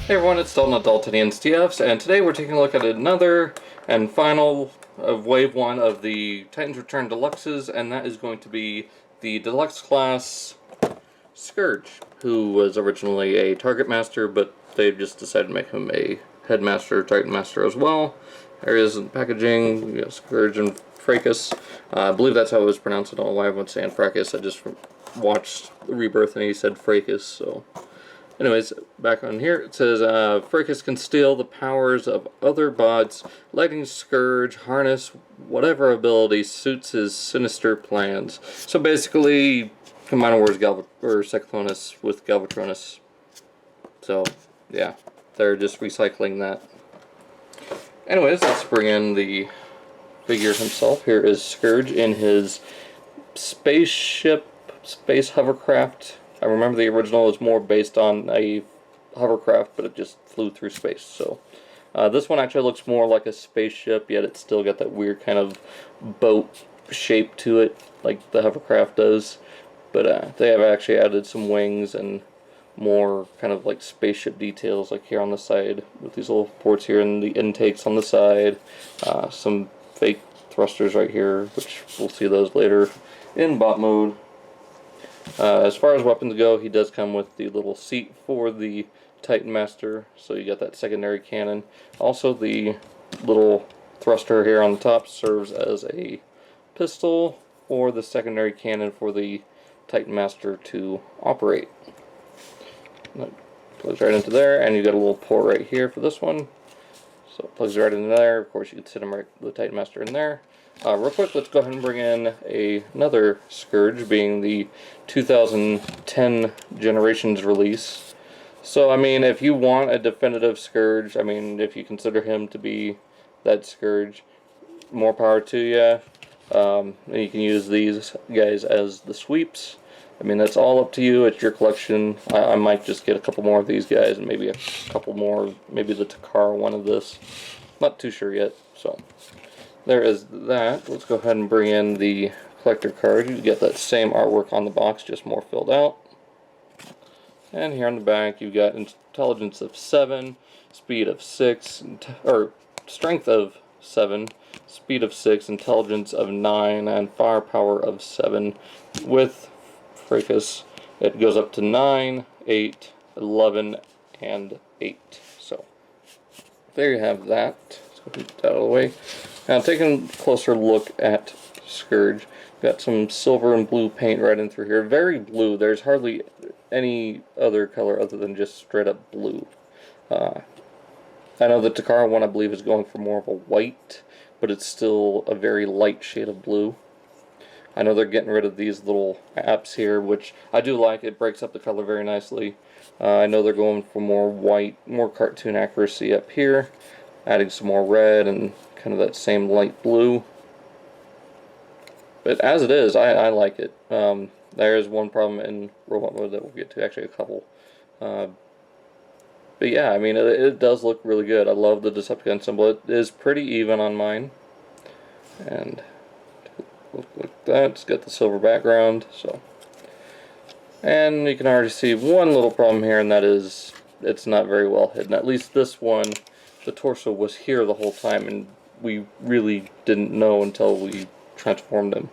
Hey everyone, it's Dalton at Daltonians TFs, and today we're taking a look at another and final of Wave 1 of the Titans Return Deluxes, and that is going to be the Deluxe class Scourge, who was originally a Target Master, but they've just decided to make him a Headmaster, Titan Master as well. There is the packaging, you got Scourge and Fracas. I believe that's how it was pronounced. I don't know why everyone's saying Fracas. I just watched Rebirth and he said Fracas, so... Anyways, back on here, it says, Fracas can steal the powers of other bots, letting Scourge harness whatever ability suits his sinister plans. So basically, Combiner Wars Cyclonus with Galvatronus. So, yeah, they're just recycling that. Anyways, let's bring in the figure himself. Here is Scourge in his spaceship, space hovercraft. I remember the original was more based on a hovercraft, but it just flew through space. So this one actually looks more like a spaceship, yet it's still got that weird kind of boat shape to it, like the hovercraft does. But they have actually added some wings and more kind of like spaceship details, like here on the side with these little ports here and the intakes on the side. Some fake thrusters right here, which we'll see those later in bot mode. As far as weapons go, he does come with the little seat for the Titan Master, so you got that secondary cannon. Also, the little thruster here on the top serves as a pistol or the secondary cannon for the Titan Master to operate. That plugs right into there, and you got a little port right here for this one. So it plugs right into there. Of course, you can sit him right, the Titan Master in there. Real quick, let's go ahead and bring in another Scourge, being the 2010 Generations release. So, I mean, if you want a definitive Scourge, I mean, if you consider him to be that Scourge, more power to you. And you can use these guys as the sweeps. I mean, that's all up to you. It's your collection. I might just get a couple more of these guys and maybe a couple more, maybe the Takara one of this. Not too sure yet, so... There is that. Let's go ahead and bring in the collector card. You get that same artwork on the box, just more filled out. And here on the back, you've got intelligence of 7, speed of 6, or strength of 7, speed of 6, intelligence of 9, and firepower of 7. With Fracas, it goes up to 9, 8, 11, and 8. So, there you have that. Let's go get that out of the way. Now, taking a closer look at Scourge, got some silver and blue paint right in through here. Very blue. There's hardly any other color other than just straight up blue. I know the Takara one, I believe, is going for more of a white, but it's still a very light shade of blue. I know they're getting rid of these little apps here, which I do like. It breaks up the color very nicely. I know they're going for more white, more cartoon accuracy up here, adding some more red and kind of that same light blue. But as it is, I like it. There is one problem in robot mode that we'll get to, actually a couple. But yeah, I mean, it does look really good. I love the Decepticon symbol. It is pretty even on mine. And look like that. It's got the silver background. So, and you can already see one little problem here, and that is it's not very well hidden. At least this one, the torso was here the whole time, and we really didn't know until we transformed him.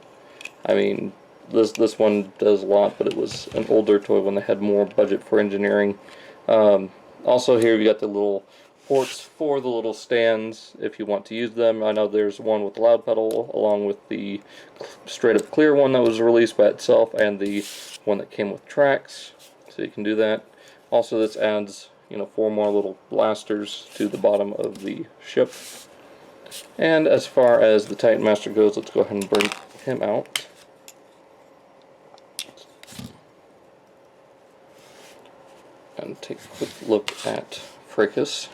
I mean, this one does a lot, but it was an older toy when they had more budget for engineering. Also here you got the little ports for the little stands if you want to use them. I know there's one with the loud pedal along with the straight up clear one that was released by itself and the one that came with tracks, so you can do that. Also, this adds, you know, 4 more little blasters to the bottom of the ship. And as far as the Titan Master goes, let's go ahead and bring him out. And take a quick look at Fracas.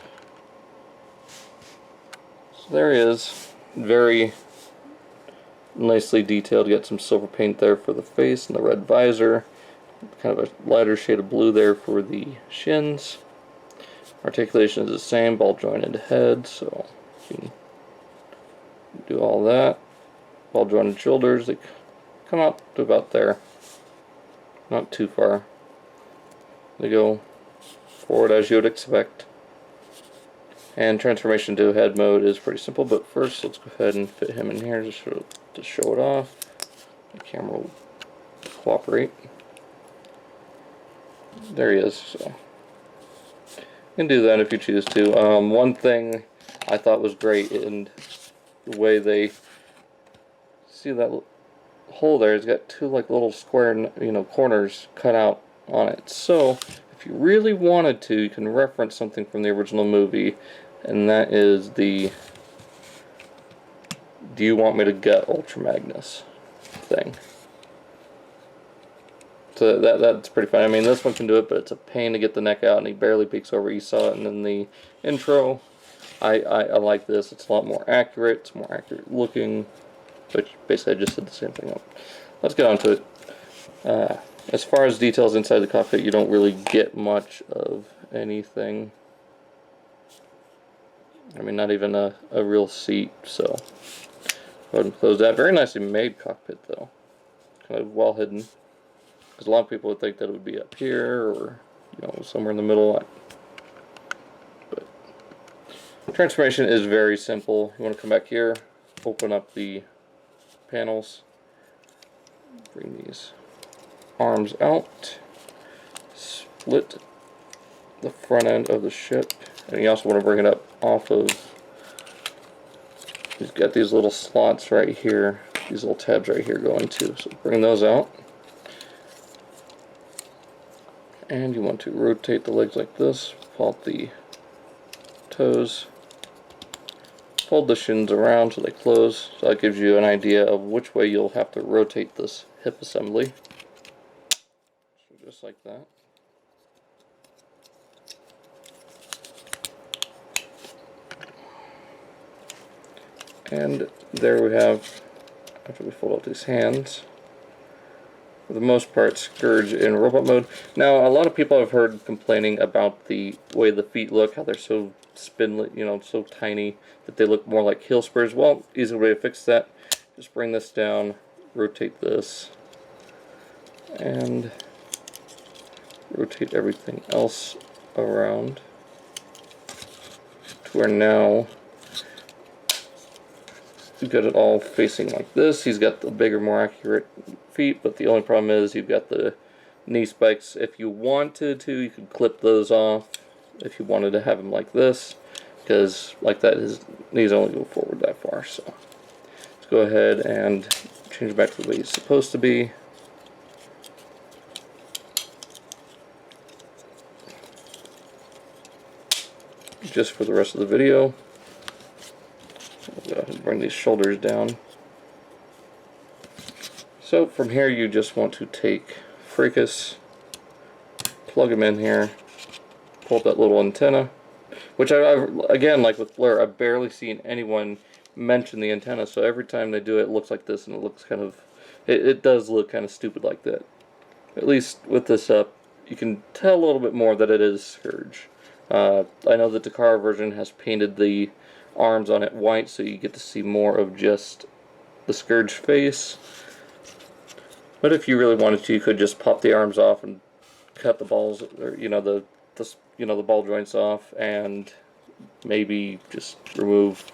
So there he is. Very nicely detailed. You got some silver paint there for the face and the red visor. Kind of a lighter shade of blue there for the shins. Articulation is the same, ball jointed head, so you can do all that. Ball jointed shoulders, they come up to about there. Not too far. They go forward as you would expect. And transformation to head mode is pretty simple, but first let's go ahead and fit him in here just to show it off. The camera will cooperate. There he is. So you can do that if you choose to. One thing I thought was great in the way they see that hole there. It's got two like little square, corners cut out on it. So if you really wanted to, you can reference something from the original movie, and that is the "Do you want me to gut Ultra Magnus" thing. So that's pretty fun. I mean, this one can do it, but it's a pain to get the neck out, and he barely peeks over. You saw it, and in the intro, I like this. It's a lot more accurate. It's more accurate looking. Which basically I just did the same thing up. Let's get on to it. As far as details inside the cockpit, you don't really get much of anything. I mean, not even a real seat, so go ahead and close that. Very nicely made cockpit, though. Kind of well hidden. Because a lot of people would think that it would be up here or, somewhere in the middle. But transformation is very simple. You want to come back here, open up the panels, bring these arms out, split the front end of the ship, and you also want to bring it up off of, you've got these little slots right here, these little tabs right here going too, so bring those out. And you want to rotate the legs like this, pull out the toes, fold the shins around so they close, so that gives you an idea of which way you'll have to rotate this hip assembly. So just like that. And there we have, after we fold out these hands, for the most part, Scourge in robot mode. Now, a lot of people I've heard complaining about the way the feet look, how they're so spindly, so tiny that they look more like heel spurs. Well, easy way to fix that. Just bring this down, rotate this, and rotate everything else around to where now you've got it all facing like this. He's got the bigger, more accurate feet, but the only problem is you've got the knee spikes. If you wanted to, you could clip those off if you wanted to have him like this, because like that his knees only go forward that far. So let's go ahead and change it back to the way it's supposed to be. Just for the rest of the video, I'll go ahead and bring these shoulders down. So from here you just want to take Fracas, plug him in here, pull up that little antenna, which again, like with Blur, I've barely seen anyone mention the antenna, so every time they do it, it looks like this, and it looks kind of, it does look kind of stupid like that. At least with this up, you can tell a little bit more that it is Scourge. I know the Takara version has painted the arms on it white, so you get to see more of just the Scourge face. But if you really wanted to, you could just pop the arms off and cut the balls, or the ball joints off, and maybe just remove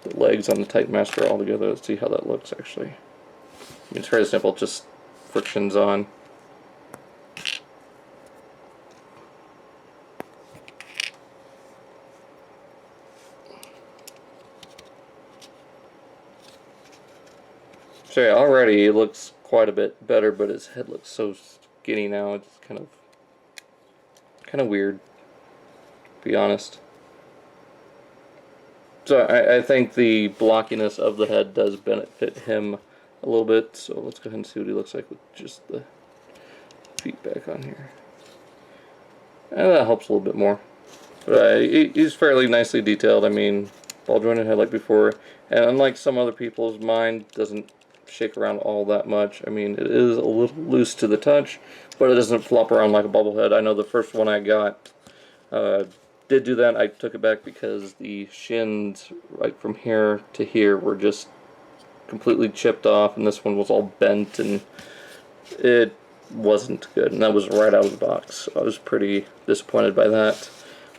the legs on the Titan Master altogether. Let's see how that looks actually. I mean, it's very simple, just frictions on. So yeah, already it looks quite a bit better, but his head looks so skinny now. It's kind of weird, to be honest. So I think the blockiness of the head does benefit him a little bit. So let's go ahead and see what he looks like with just the feet back on here. And that helps a little bit more. But he's fairly nicely detailed. I mean, ball jointed head like before, and unlike some other people's, mine doesn't shake around all that much. I mean, it is a little loose to the touch, but it doesn't flop around like a bobblehead. I know the first one I got did do that. I took it back because the shins right from here to here were just completely chipped off, and this one was all bent, and it wasn't good, and that was right out of the box. I was pretty disappointed by that.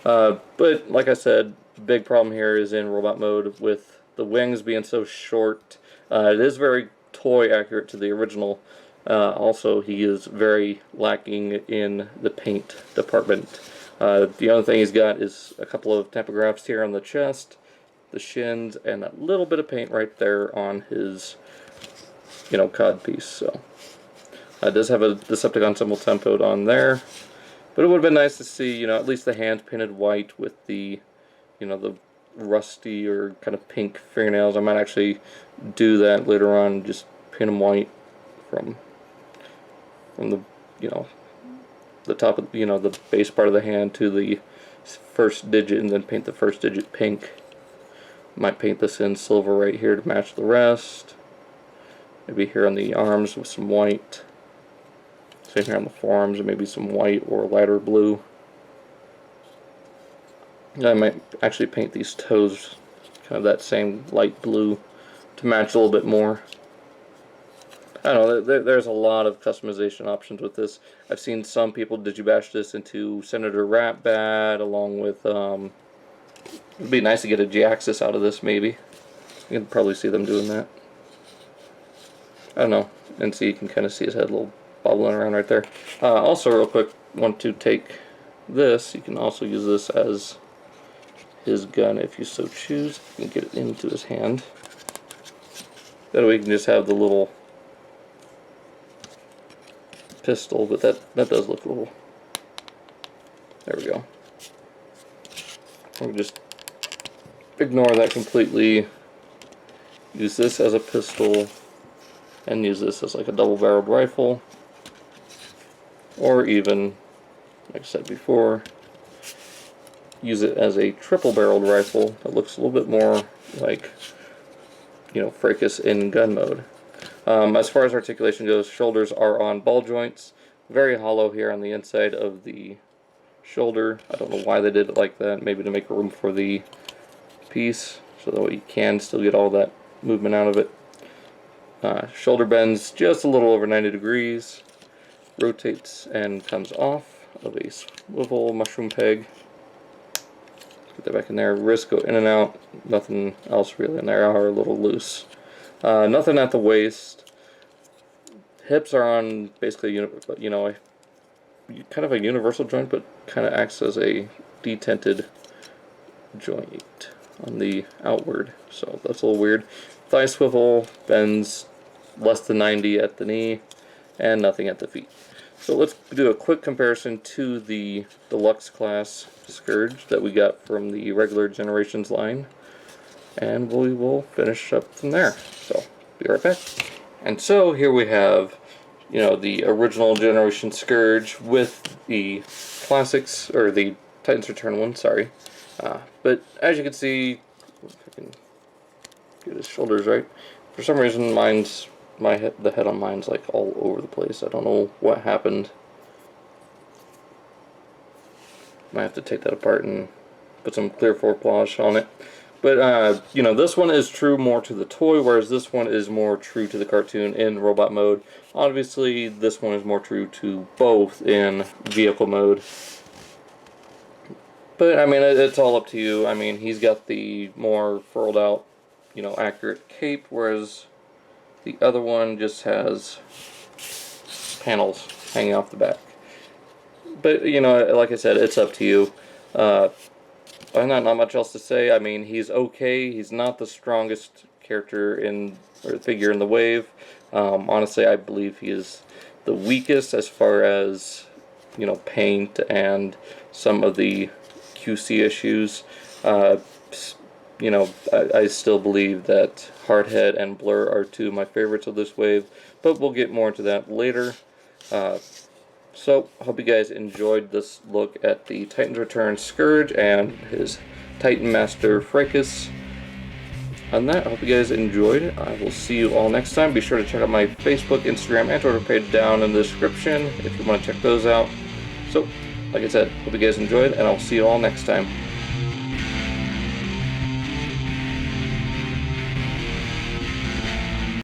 But like I said, big problem here is in robot mode with the wings being so short. It is very toy accurate to the original. Also, he is very lacking in the paint department. The only thing he's got is a couple of tachographs here on the chest, the shins, and that little bit of paint right there on his, cod piece. So, it does have a Decepticon symbol tempoed on there, but it would have been nice to see, at least the hands painted white with the, the rusty or kind of pink fingernails. I might actually do that later on, just paint them white from the, the top of, the base part of the hand to the first digit, and then paint the first digit pink. Might paint this in silver right here to match the rest. Maybe here on the arms with some white. Same here on the forearms, and maybe some white or lighter blue. I might actually paint these toes kind of that same light blue to match a little bit more. I don't know, there's a lot of customization options with this. I've seen some people digibash this into Senator Ratbat, along with, it'd be nice to get a G-Axis out of this, maybe. You can probably see them doing that. I don't know, and see, you can kind of see his head a little bobbling around right there. Also, real quick, want to take this, you can also use this as his gun if you so choose. You can get it into his hand. That way you can just have the little pistol, but that does look a little... There we go. We'll just ignore that completely. Use this as a pistol, and use this as like a double-barreled rifle, or even, like I said before, use it as a triple-barreled rifle that looks a little bit more like, Fracas in gun mode. As far as articulation goes, shoulders are on ball joints, very hollow here on the inside of the shoulder. I don't know why they did it like that, maybe to make room for the piece, so that way you can still get all that movement out of it. Shoulder bends just a little over 90 degrees, rotates and comes off of a swivel mushroom peg. Get that back in there. Wrists go in and out, nothing else really in there, are a little loose. Nothing at the waist. Hips are on basically, kind of a universal joint, but kind of acts as a detented joint on the outward, so that's a little weird. Thigh swivel bends less than 90 at the knee, and nothing at the feet. So let's do a quick comparison to the Deluxe class Scourge that we got from the regular Generations line, and we will finish up from there. So, be right back. And so here we have, the original Generation Scourge with the classics, or the Titans Return one, sorry. But as you can see, if I can get his shoulders right, for some reason the head on mine's like all over the place. I don't know what happened. Might have to take that apart and put some clear polish on it. But, this one is true more to the toy, whereas this one is more true to the cartoon in robot mode. Obviously, this one is more true to both in vehicle mode. But, I mean, it's all up to you. I mean, he's got the more furled out, accurate cape, whereas the other one just has panels hanging off the back. But, like I said, it's up to you. Not much else to say. I mean, he's okay. He's not the strongest character or figure in the wave. Honestly, I believe he is the weakest as far as, paint and some of the QC issues. I still believe that Hardhead and Blur are two of my favorites of this wave, but we'll get more into that later. So, hope you guys enjoyed this look at the Titans Return Scourge and his Titan Master Fracas. On that, I hope you guys enjoyed it. I will see you all next time. Be sure to check out my Facebook, Instagram, and Twitter page down in the description if you want to check those out. So, like I said, hope you guys enjoyed, and I'll see you all next time.